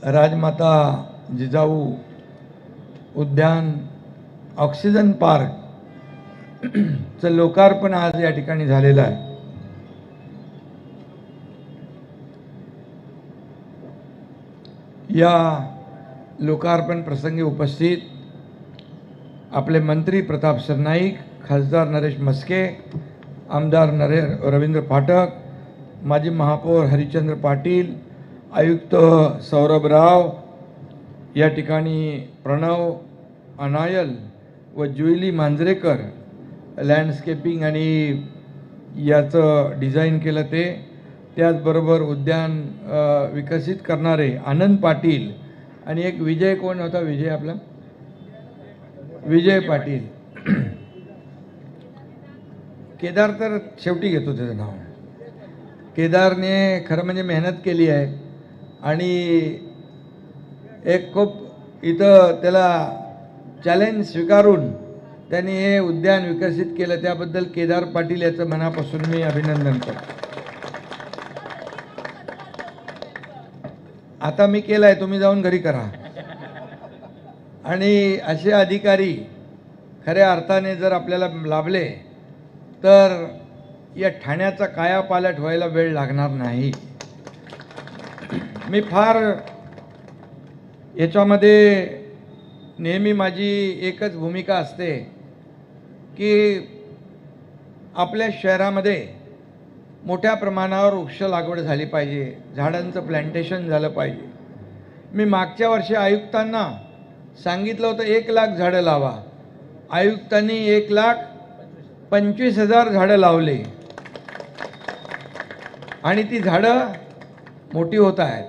राजमाता जिजाऊ उद्यान oxygen park चं लोकार्पण आज या ठिकाणी झालेलं आहे। या लोकार्पण प्रसंगी उपस्थित आपले मंत्री प्रताप सरनाईक, खासदार नरेश मस्के, आमदार रवींद्र फाटक, माजी महापौर हरिचंद्र पाटील, आयुक्त सौरभ राव, या ठिकाणी प्रणव अनायल व जुईली मांजरेकर लँडस्केपिंग आणि याचं डिझाईन केलं ते, त्याचबरोबर उद्यान विकसित करणारे आनंद पाटील आणि एक विजय, कोण होता विजय आपला, विजय पाटील। केदार तर शेवटी घेतो त्याचं नाव। केदारने खरं म्हणजे मेहनत केली आहे आणि एक खूप इथं त्याला चॅलेंज स्वीकारून त्यांनी हे उद्यान विकसित केलं, त्याबद्दल केदार पाटील याचं मनापासून मी अभिनंदन करतो। आता मी केलंय, तुम्ही जाऊन घरी करा। आणि असे अधिकारी खऱ्या अर्थाने जर आपल्याला लाभले तर या ठाण्याचा कायापालट व्हायला वेळ लागणार नाही। मी फार याच्यामध्ये नेहमी माझी एकच भूमिका असते की आपल्या शहरामध्ये मोठ्या प्रमाणावर वृक्ष लागवड झाली पाहिजे, झाडांचं प्लांटेशन झालं पाहिजे। मी मागच्या वर्षी आयुक्तांना सांगितलं होतं 1 लाख झाडं लावा, आयुक्तांनी 1,25,000 झाडं लावले आणि ती झाडं मोठी होत आहेत,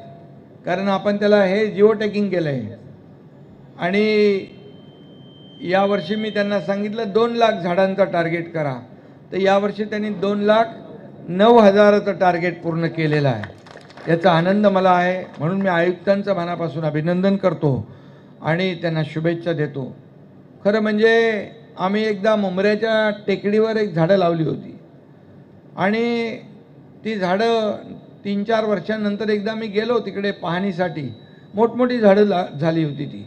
कारण आपण त्याला हे जिओ टॅगिंग केलं आहे। आणि यावर्षी मी त्यांना सांगितलं 2 लाख झाडांचा टार्गेट करा, तर यावर्षी त्यांनी 2,09,000चं टार्गेट पूर्ण केलेलं आहे। याचा आनंद मला आहे, म्हणून मी आयुक्तांचं मनापासून अभिनंदन करतो आणि त्यांना शुभेच्छा देतो। खरं म्हणजे आम्ही एकदा मुंबऱ्याच्या टेकडीवर एक झाडं लावली होती आणि ती झाडं 3-4 वर्षांनंतर एकदा मी गेलो तिकडे पाहणीसाठी, मोठमोठी झाडं झाली होती ती,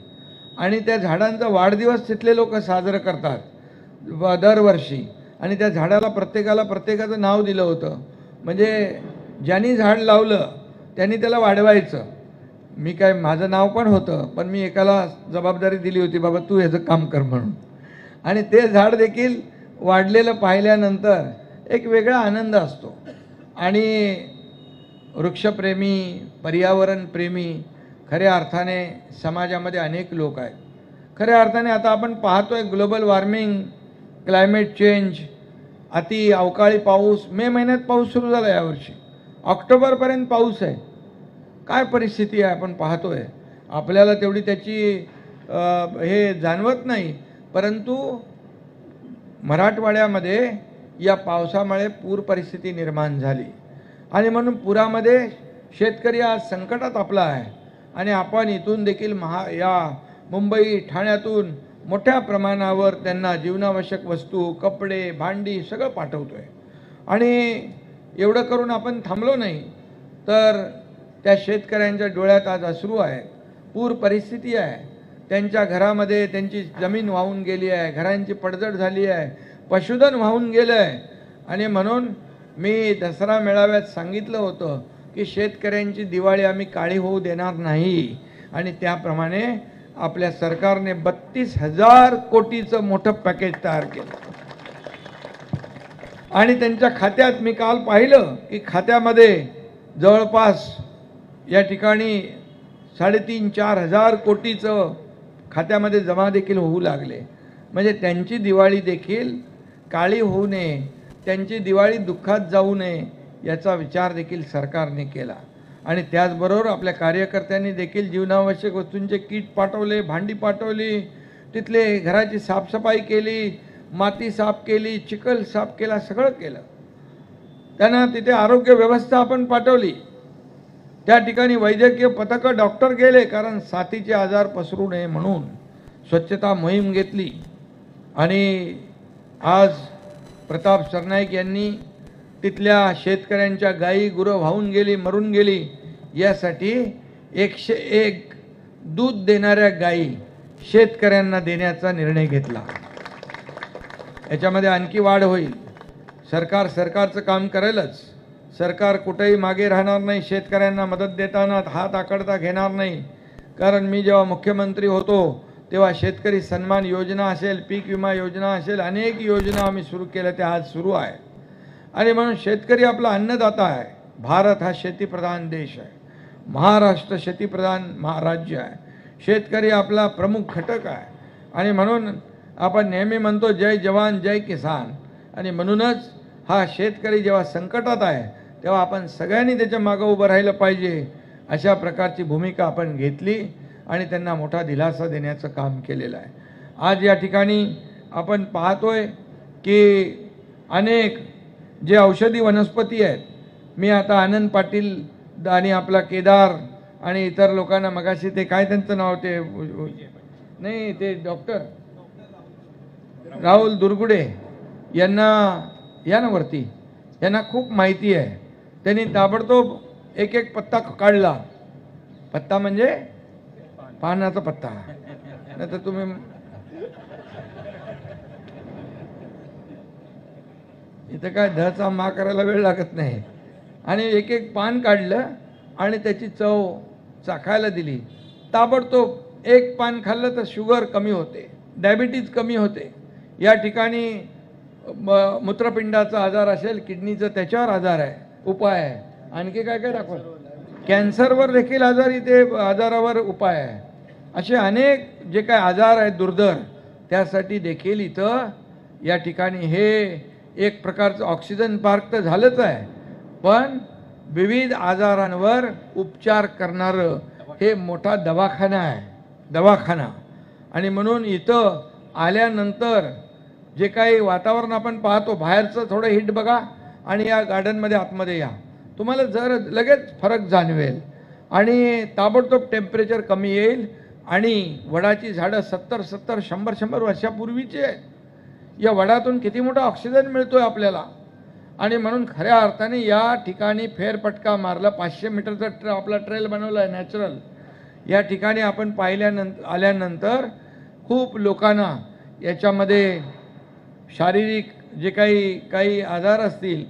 आणि त्या झाडांचा वाढदिवस तिथले लोक साजरं करतात दरवर्षी, आणि त्या झाडाला प्रत्येकाचं नाव दिलं होतं, म्हणजे ज्यांनी झाड लावलं त्यांनी त्याला वाढवायचं। मी काय, माझं नाव पण होतं, पण मी एकाला जबाबदारी दिली होती, बाबा तू ह्याचं काम कर म्हणून, आणि ते झाड देखील वाढलेलं पाहिल्यानंतर एक वेगळा आनंद असतो। आणि वृक्षप्रेमी, पर्यावरणप्रेमी खऱ्या अर्थाने समाजामध्ये अनेक लोक आहेत। खऱ्या अर्थाने आता आपण पाहतोय ग्लोबल वॉर्मिंग, क्लायमेट चेंज, अति अवकाळी पाऊस, मे महिन्यात पाऊस सुरू झाला यावर्षी, ऑक्टोबरपर्यंत पाऊस आहे। काय परिस्थिती आहे आपण पाहतोय, आपल्याला तेवढी त्याची हे जाणवत नाही, परंतु मराठवाड्यामध्ये या पावसामुळे पूर परिस्थिती निर्माण झाली आणि म्हणून पुरामध्ये शेतकरी आज संकटात आपला आहे। आणि आपण इथून देखील या मुंबई ठाण्यातून मोठ्या प्रमाणावर त्यांना जीवनावश्यक वस्तू, कपडे, भांडी सगळं पाठवतोय, आणि एवढं करून आपण थांबलो नाही तर त्या शेतकऱ्यांच्या डोळ्यात आज अश्रू आहे, पूर परिस्थिती आहे, त्यांच्या घरामध्ये त्यांची जमीन वाहून गेली आहे, घरांची पडझड झाली आहे, पशुधन वाहून गेलं आहे। आणि म्हणून मी दसरा मेळाव्यात सांगितलं होतं की शेतकऱ्यांची दिवाळी आम्ही काळी होऊ देणार नाही, आणि त्याप्रमाणे आपल्या सरकारने 32,000 कोटीचं मोठं पॅकेज तयार केलं आणि त्यांच्या खात्यात मी काल पाहिलं की खात्यामध्ये जवळपास या ठिकाणी 3,500-4 हजार कोटीचं खात्यामध्ये जमा देखील होऊ लागले। म्हणजे त्यांची दिवाळी देखील काळी होऊ नये, त्यांची दिवाळी दुःखात जाऊ नये याचा विचार देखील सरकारने केला। आणि त्याचबरोबर आपल्या कार्यकर्त्यांनी देखील जीवनावश्यक वस्तूंचे किट पाठवले, भांडी पाठवली, तिथले घराची साफसफाई केली, माती साफ केली, चिखल साफ केला, सगळं केलं। त्यांना तिथे आरोग्य व्यवस्था आपण पाठवली, त्या ठिकाणी वैद्यकीय पथकं, डॉक्टर गेले, कारण साथीचे आजार पसरू नये म्हणून स्वच्छता मोहीम घेतली। आणि आज प्रताप सरनाईक यांनी तिथल्या शेतकऱ्यांच्या गायी गुरं वाहून गेली, मरून गेली, यासाठी 101 दूध देणाऱ्या गायी शेतकऱ्यांना देण्याचा निर्णय घेतला। याच्यामध्ये आणखी वाढ होईल। सरकारचं काम करेलच। सरकार कुठेही मागे राहणार नाही। शेतकऱ्यांना मदत देताना हात आकडता घेणार नाही। कारण मी जेव्हा मुख्यमंत्री होतो तेव्हा शेतकरी सन्मान योजना असेल, पीक विमा योजना असेल, अनेक योजना आम्ही सुरू केल्या, त्या आज सुरू आहे। आणि म्हणून शेतकरी आपला अन्नदाता आहे। भारत हा शेतीप्रधान देश आहे। महाराष्ट्र शेतीप्रधान राज्य आहे। शेतकरी आपला प्रमुख घटक आहे। आणि म्हणून आपण नेहमी म्हणतो जय जवान जय किसान। आणि म्हणूनच हा शेतकरी जेव्हा संकटात आहे तेव्हा आपण सगळ्यांनी त्याच्या मागे उभं राहिलं पाहिजे, अशा प्रकारची भूमिका आपण घेतली आणि त्यांना मोठा दिलासा देण्याचं काम केलेलं आहे। आज या ठिकाणी आपण पाहतोय की अनेक जे औषधी वनस्पती आहेत, मी आता आनंद पाटील आणि आपला केदार आणि इतर लोकांना मगाशी ते काय त्यांचं नाव ते नाही ते डॉक्टर राहुल दुर्गुडे यांना या ना वरती, यांना खूप माहिती आहे। त्यांनी ताबडतोब एक एक पत्ता काढला। पत्ता म्हणजे पानाचा पत्ता, नाही तर तुम्ही इथं काय धचा मा करायला वेळ लागत नाही। आणि एक एक पान काढलं आणि त्याची चव चाखायला दिली। ताबडतोब एक पान खाल्लं तर शुगर कमी होते, डायबिटीज कमी होते। या ठिकाणी मूत्रपिंडाचा आजार असेल, किडनीचा, त्याच्यावर आजार आहे, उपाय आहे। आणखी काय काय दाखवा, कॅन्सरवर देखील आजारावर उपाय आहे। असे अनेक जे काय आजार आहेत दुर्धर, त्यासाठी देखील इथं या ठिकाणी हे एक प्रकारचं ऑक्सिजन पार्क तर झालंच आहे, पण विविध आजारांवर उपचार करणारं हे मोठा दवाखाना आहे, दवाखाना। आणि म्हणून इथं आल्यानंतर जे काही वातावरण आपण पाहतो, बाहेरचं थोडं हिट बघा आणि या गार्डनमध्ये आतमध्ये या, तुम्हाला लगेच फरक जाणवेल। आणि ताबडतोब टेम्परेचर कमी येईल। आणि वडाची झाडं 70-70, 100-100 वर्षापूर्वीची आहेत। या वडातून किती मोठा ऑक्सिजन मिळतोय आपल्याला। आणि म्हणून खऱ्या अर्थाने या ठिकाणी फेरफटका मारला। 500 मीटरचा आपला ट्रेल बनवला आहे नॅचरल। या ठिकाणी आपण आल्यानंतर खूप लोकांना याच्यामध्ये शारीरिक जे काही आजार असतील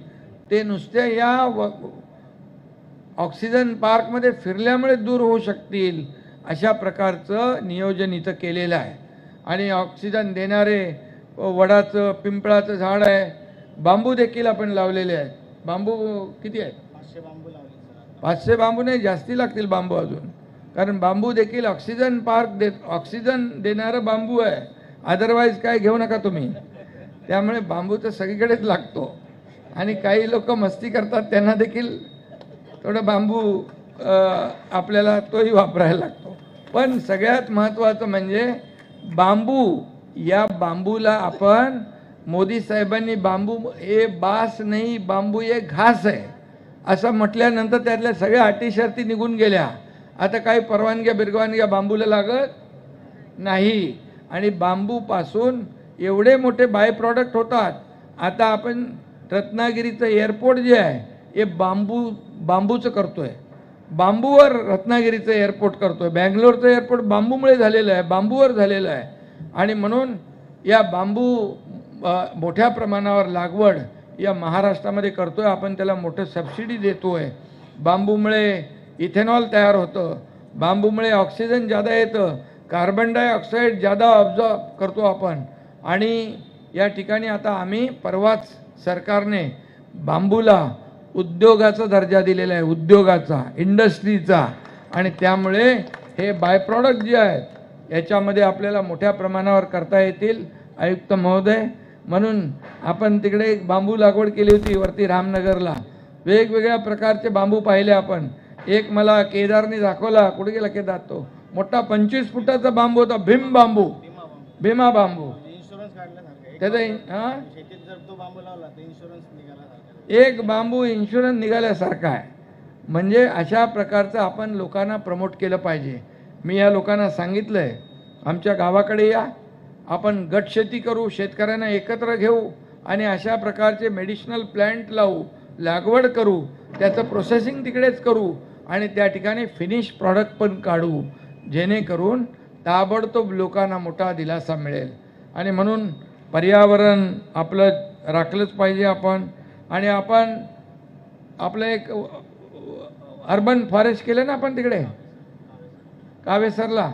ते नुसत्या या ऑक्सिजन पार्कमध्ये फिरल्यामुळे दूर होऊ शकतील, अशा प्रकारचं नियोजन इथं केलेलं आहे। आणि ऑक्सिजन देणारे वडाचं, पिंपळाचं झाड आहे, बांबू देखील आपण लावलेले आहेत। बांबू किती आहेत? 500 बांबू लावले। 500 बांबू नाही, जास्ती लागतील बांबू अजून, कारण बांबू देखील ऑक्सिजन ऑक्सिजन देणारं बांबू आहे। अदरवाईज काय घेऊ नका तुम्ही। त्यामुळे बांबू तर सगळीकडेच लागतो। आणि काही लोक मस्ती करतात, त्यांना देखील थोडं बांबू आपल्याला तोही वापरायला लागतो। पण सगळ्यात महत्त्वाचं म्हणजे बांबू, या बांबूला आपण मोदी साहेबांनी बांबू हे बास नाही, बांबू हे घास आहे असं म्हटल्यानंतर त्यातल्या सगळ्या अटी शर्ती निघून गेल्या। आता काही परवानग्या बांबूला लागत नाही। आणि बांबूपासून एवढे मोठे बाय प्रॉडक्ट होतात। आता आपण रत्नागिरीचं एअरपोर्ट जे आहे हे बांबूचं करतोय, बांबूवर रत्नागिरीचं एअरपोर्ट करतोय। बँगलोरचं एअरपोर्ट बांबूमुळे झालेलं आहे, बांबूवर झालेलं आहे। आणि म्हणून या बांबू मोठ्या प्रमाणावर लागवड या महाराष्ट्रामध्ये करतोय आपण। त्याला मोठं सबसिडी देतोय। बांबूमुळे इथेनॉल तयार होतं, बांबूमुळे ऑक्सिजन जादा येतं, कार्बन डायऑक्साईड जादा ऑब्झॉर्ब करतो आपण। आणि या ठिकाणी आता आम्ही परवाच सरकारने बांबूला उद्योगाचा दर्जा दिलेला आहे, उद्योगाचा, इंडस्ट्रीचा। आणि त्यामुळे हे बाय प्रॉडक्ट जे आहेत याच्यामध्ये आपल्याला मोठ्या प्रमाणावर करता येतील। आयुक्त महोदय, म्हणून आपण तिकडे एक बांबू लागवड केली होती वरती रामनगरला, वेगवेगळ्या प्रकारचे बांबू पाहिले आपण। एक मला केदारने दाखवला, कुठे गेला केदार, तो मोठा 25 फुटाचा बांबू होता, भीमा बांबू। त्याचा एक बांबू इन्शुरन्स निघाल्यासारखा आहे। म्हणजे अशा प्रकारचं आपण लोकांना प्रमोट केलं पाहिजे। मी या लोकांना सांगितलंय, आमच्या गावाकडे या, आपण गट शेती करू, शेतकऱ्यांना एकत्र घेऊ आणि अशा प्रकारचे मेडिसिनल प्लांट लावू, लागवड करू, त्याचं प्रोसेसिंग तिकडेच करू आणि त्या ठिकाणी फिनिश प्रॉडक्ट पण काढू, जेणेकरून ताबडतोब लोकांना मोठा दिलासा मिळेल. आणि म्हणून पर्यावरण आपलं राखलंच पाहिजे आपण. आणि आपण आपलं एक अर्बन फॉरेस्ट केलं ना आपण तिकडे कावेसरला,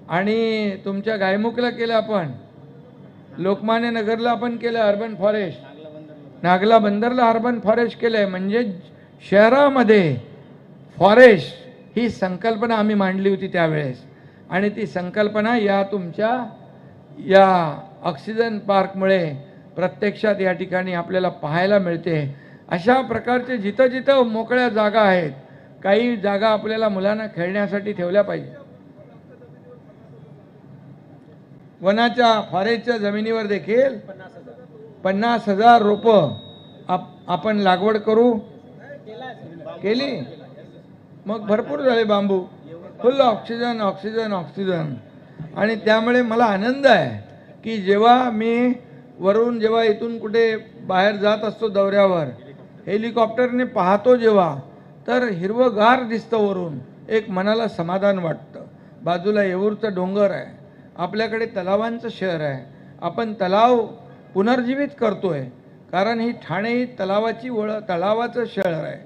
आणि तुमच्या गायमुखला केलं आपण, लोकमान्य नगरला आपण केलं urban forest, Nagla बंदरला urban forest केलं आहे. म्हणजे शहरामध्ये फॉरेस्ट ही संकल्पना आम्ही मांडली होती त्यावेळेस, आणि ती संकल्पना या तुमच्या या ऑक्सिजन पार्कमुळे प्रत्यक्षात या ठिकाणी आपल्याला पाहायला मिळते. अशा प्रकारचे जिथं जिथं मोकळ्या जागा आहेत, काही जागा आपल्याला मुलांना खेळण्यासाठी ठेवल्या पाहिजे. वनाच्या फॉरेस्टच्या जमिनीवर देखील 50,000 रोपं आपण लागवड करू. केली मग भरपूर झाले बांबू, फुल ऑक्सिजन ऑक्सिजन ऑक्सिजन. आणि त्यामुळे मला आनंद आहे की जेव्हा मी वरून जेव्हा इथून कुठे बाहेर जात असतो दौऱ्यावर, हेलिकॉप्टरने पाहतो जेव्हा, तर हिरवंगार दिसतं वरून, एक मनाला समाधान वाटतं. बाजूला येऊरचं डोंगर आहे, आपल्याकडे तलावांचं शहर आहे, आपण तलाव पुनर्जीवित करतोय. कारण ही ठाणे ही तलावाचं शहर आहे,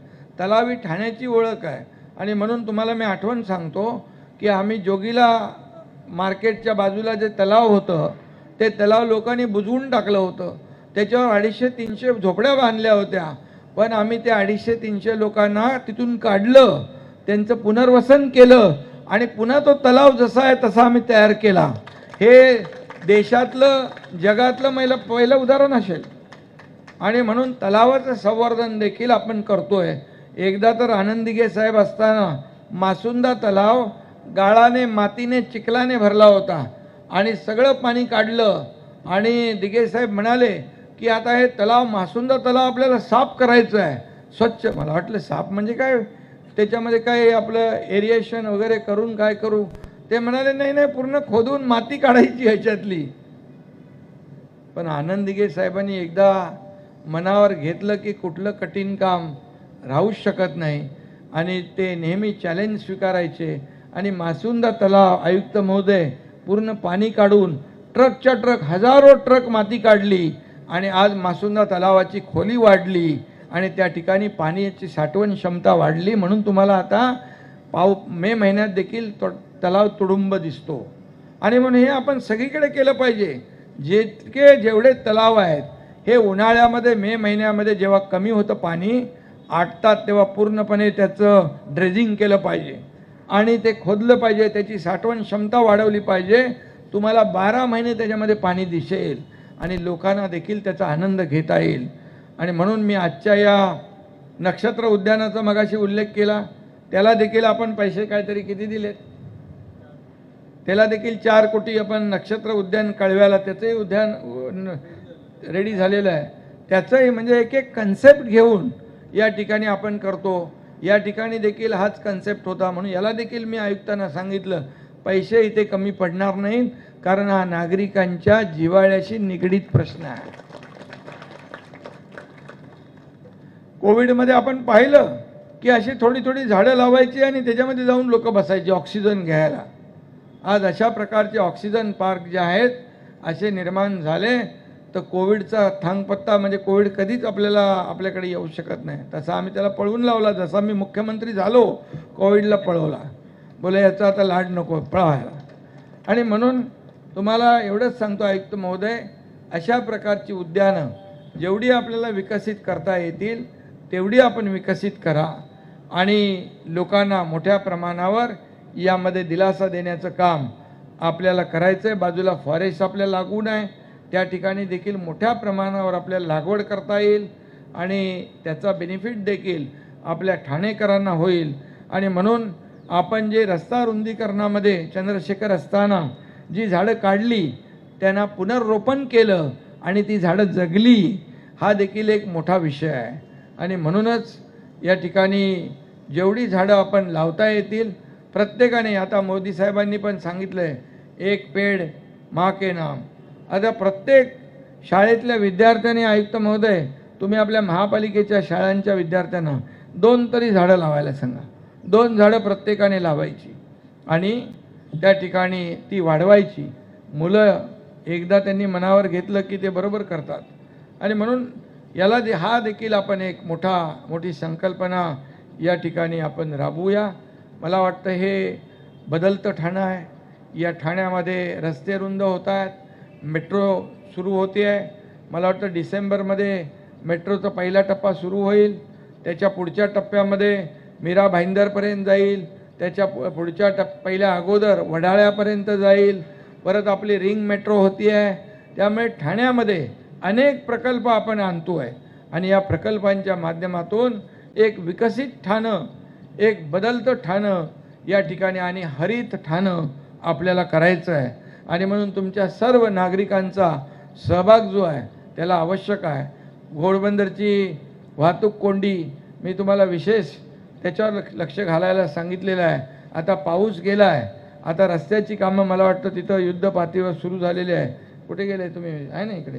तलाव ही ठाण्याची ओळख आहे. आणि म्हणून तुम्हाला मी आठवण सांगतो की आम्ही जोगीला मार्केटच्या बाजूला जे तलाव होतं, ते तलाव लोकांनी बुजवून टाकलं होतं. त्याच्यावर 250-300 झोपड्या बांधल्या होत्या, पण आम्ही त्या 250-300 लोकांना तिथून काढलं, त्यांचं पुनर्वसन केलं, आणि पुन्हा तो तलाव जसा आहे तसा आम्ही तयार केला. हे देशातलं जगातलं पहिलं उदाहरण असेल. आणि म्हणून तलावाचं संवर्धन देखील आपण करतोय. एकदा तर आनंद दिघे साहेब असताना मासुंदा तलाव गाळाने, मातीने, चिखलाने भरला होता, आणि सगळं पाणी काढलं. आणि दिघे साहेब म्हणाले की आता हे तलाव, मासुंदा तलाव आपल्याला साफ करायचं आहे, स्वच्छ. मला वाटलं साफ म्हणजे काय, त्याच्यामध्ये काय आपलं एरिएशन वगैरे करून काय करू. ते म्हणाले नाही नाही, पूर्ण खोदून माती काढायची ह्याच्यातली. पण आनंद दिघे साहेबांनी एकदा मनावर घेतलं की कुठलं कठीण काम राहूच शकत नाही, आणि ते नेहमी चॅलेंज स्वीकारायचे. आणि मासुंदा तलाव आयुक्त महोदय पूर्ण पाणी काढून ट्रकच्या ट्रक, हजारो ट्रक माती काढली, आणि आज मासुंदा तलावाची खोली वाढली, आणि त्या ठिकाणी पाण्याची साठवण क्षमता वाढली. म्हणून तुम्हाला आता मे महिन्यात देखील तलाव तुडुंब दिसतो. आणि म्हणून हे आपण सगळीकडे केलं पाहिजे. जेवढे तलाव आहेत हे उन्हाळ्यामध्ये, मे महिन्यामध्ये जेव्हा कमी होतं पाणी आटतात, तेव्हा पूर्णपणे त्याचं ड्रेजिंग केलं पाहिजे, आणि ते खोदलं पाहिजे, त्याची साठवण क्षमता वाढवली पाहिजे. तुम्हाला 12 महिने त्याच्यामध्ये पाणी दिसेल, आणि लोकांना देखील त्याचा आनंद घेता येईल. आणि म्हणून मी आजच्या या नक्षत्र उद्यानाचा मगाशी उल्लेख केला, त्याला देखील आपण पैसे काहीतरी किती दिलेत, त्याला देखील 4 कोटी आपण नक्षत्र उद्यान कळव्याला, त्याचंही उद्यान रेडी झालेलं आहे. त्याचंही म्हणजे एक एक कन्सेप्ट घेऊन या ठिकाणी आपण करतो. या ठिकाणी देखील हाच कन्सेप्ट होता. म्हणून याला देखील मी आयुक्तांना सांगितलं, पैसे इथे कमी पडणार नाहीत, कारण हा नागरिकांच्या जिव्हाळ्याशी निगडीत प्रश्न आहे. कोविडमध्ये आपण पाहिलं की अशी थोडी थोडी झाडं लावायची आणि त्याच्यामध्ये जाऊन लोक बसायचे ऑक्सिजन घ्यायला. आज अशा प्रकारचे ऑक्सिजन पार्क जे आहेत असे निर्माण झाले, तर कोविडचा थांगपत्ता म्हणजे कोविड कधीच आपल्याकडे येऊ शकत नाही. तसा आम्ही त्याला पळवून लावला. जसा मी मुख्यमंत्री झालो कोविडला पळवला, बोले याचा आता लाड नको पळवायला. आणि म्हणून तुम्हाला एवढंच सांगतो आयुक्त महोदय, अशा प्रकारची उद्यानं जेवढी आपल्याला विकसित करता येतील तेवढी आपण विकसित करा, आणि लोकांना मोठ्या प्रमाणावर यामध्ये दिलासा देण्याचं काम आपल्याला करायचं आहे. बाजूला फॉरेस्ट आपल्याला लागून आहे, त्या ठिकाणी देखील मोठ्या प्रमाणावर आपल्याला लागवड करता येईल, आणि त्याचा बेनिफिट देखील आपल्या ठाणेकरांना होईल. आणि म्हणून आपण जे रस्ता रुंदीकरणामध्ये चंद्रशेखर असताना जी झाडं काढली त्यांना पुनर्रोपण केलं आणि ती झाडं जगली, हा देखील एक मोठा विषय आहे. आणि म्हणूनच या ठिकाणी जेवढी झाडं आपण लावता येतील प्रत्येकाने, आता मोदी साहेबांनी पण सांगितलं आहे, एक पेड माँ के नाम. आता प्रत्येक शाळेतल्या विद्यार्थ्यांनी, आयुक्त महोदय तुम्ही आपल्या महापालिकेच्या शाळांच्या विद्यार्थ्यांना 2 तरी झाडं लावायला सांगा. 2 झाडं प्रत्येकाने लावायची आणि त्या ठिकाणी ती वाढवायची. मुलं एकदा त्यांनी मनावर घेतलं की ते बरोबर करतात. आणि म्हणून याला हा देखील आपण एक मोठी संकल्पना या ठिकाणी आपण राबवूया. मला वाटतं हे बदलतं ठाणं आहे. या ठाण्यामध्ये रस्ते रुंद होत आहेत, मेट्रो सुरू होते आहे. मला वाटतं डिसेंबरमध्ये मेट्रोचा पहिला टप्पा सुरू होईल. त्याच्या पुढच्या टप्प्यामध्ये मीरा भाईंदरपर्यंत जाईल. त्याच्या पुढच्या पहिल्या अगोदर वडाळ्यापर्यंत जाईल. परत आपली रिंग मेट्रो होती आहे. त्यामुळे ठाण्यामध्ये अनेक प्रकल्प आपण आणतो आहे आणि या प्रकल्पांच्या माध्यमातून एक विकसित ठाणं, एक बदलतं ठाणं या ठिकाणी आणि हरित ठाणं आपल्याला करायचं आहे. आणि म्हणून तुमच्या सर्व नागरिकांचा सहभाग जो आहे त्याला आवश्यक आहे. घोडबंदरची वाहतूक कोंडी मी तुम्हाला विशेष त्याच्यावर लक्ष घालायला सांगितलेलं आहे. आता पाऊस गेला आहे, आता रस्त्याची कामं मला वाटतं तिथं युद्ध पातळीवर सुरू झालेली आहे. कुठे गेले तुम्ही? आहे ना इकडे.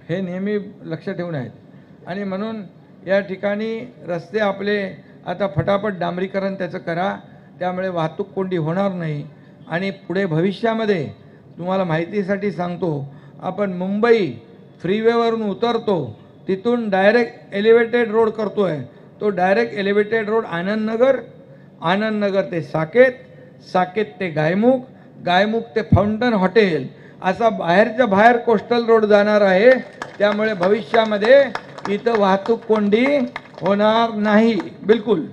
हे नेहमी लक्ष ठेवून आहेत. आणि म्हणून या ठिकाणी रस्ते आपले आता फटाफट डांबरीकरण त्याचं करा. त्यामुळे वाहतूक कोंडी होणार नाही. आणि पुढे भविष्यामध्ये तुम्हाला माहितीसाठी सांगतो, आपण मुंबई फ्रीवेवरून उतरतो, तिथून डायरेक्ट एलिव्हेटेड रोड करतो आहे. तो डायरेक्ट एलिव्हेटेड रोड आनंदनगर ते साकेत, साकेत ते गायमुख, गायमुख ते फाउंटन हॉटेल असा बाहेरच्या बाहेर कोस्टल रोड जाणार आहे. त्यामुळे भविष्यामध्ये इथं वाहतूक कोंडी होणार नाही बिलकुल.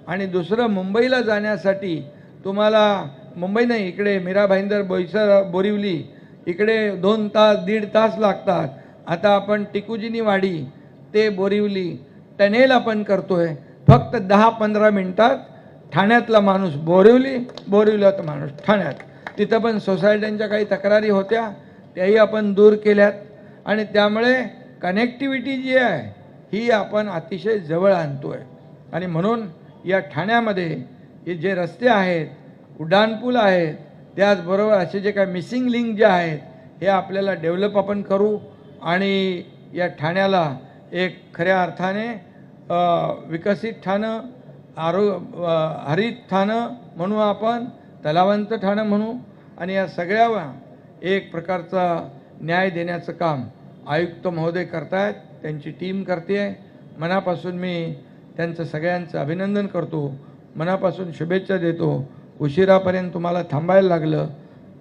आणि दुसरं, मुंबईला जाण्यासाठी तुम्हाला मुंबई नाही, इकडे मीरा भाईंदर, बोईसर, बोरिवली इकडे 2 तास 1.5 तास लागतात. आता आपण टिकुजिनी वाडी ते बोरिवली टनेल आपण करतोय फक्त 10-15 मिनिटात. ठाण्यातला माणूस बोरिवलीचा माणूस ठाण्यात. तिथं पण सोसायट्यांच्या काही तक्रारी होत्या, त्याही आपण दूर केल्यात. आणि त्यामुळे कनेक्टिव्हिटी जी आहे ही आपण अतिशय जवळ आणतोय. आणि म्हणून या ठाण्यामध्ये हे जे रस्ते आहेत, उड्डाणपूल आहेत, त्याचबरोबर असे जे काय मिसिंग लिंक जे आहेत हे आपल्याला डेव्हलप आपण करू. आणि या ठाण्याला एक खऱ्या अर्थाने विकसित ठाणं, हरित ठाणं म्हणू, आपण तलावांचं ठाणं म्हणू. आणि या सगळ्यावर एक प्रकारचा न्याय देण्याचं काम आयुक्त महोदय करतायत, त्यांची टीम करते आहे. मनापासून मी त्यांचं सगळ्यांचं अभिनंदन करतो, मनापासून शुभेच्छा देतो. उशिरापर्यंत तुम्हाला थांबायला लागलं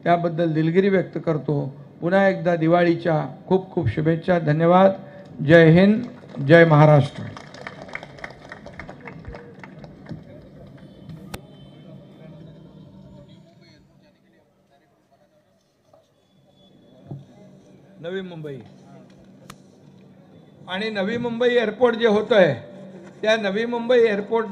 त्याबद्दल दिलगिरी व्यक्त करतो. पुन्हा एकदा दिवाळीच्या खूप खूप शुभेच्छा. धन्यवाद. जय हिंद, जय महाराष्ट्र. नवी मुंबई आणि नवी मुंबई एअरपोर्ट जे होतं आहे त्या नवी मुंबई एअरपोर्ट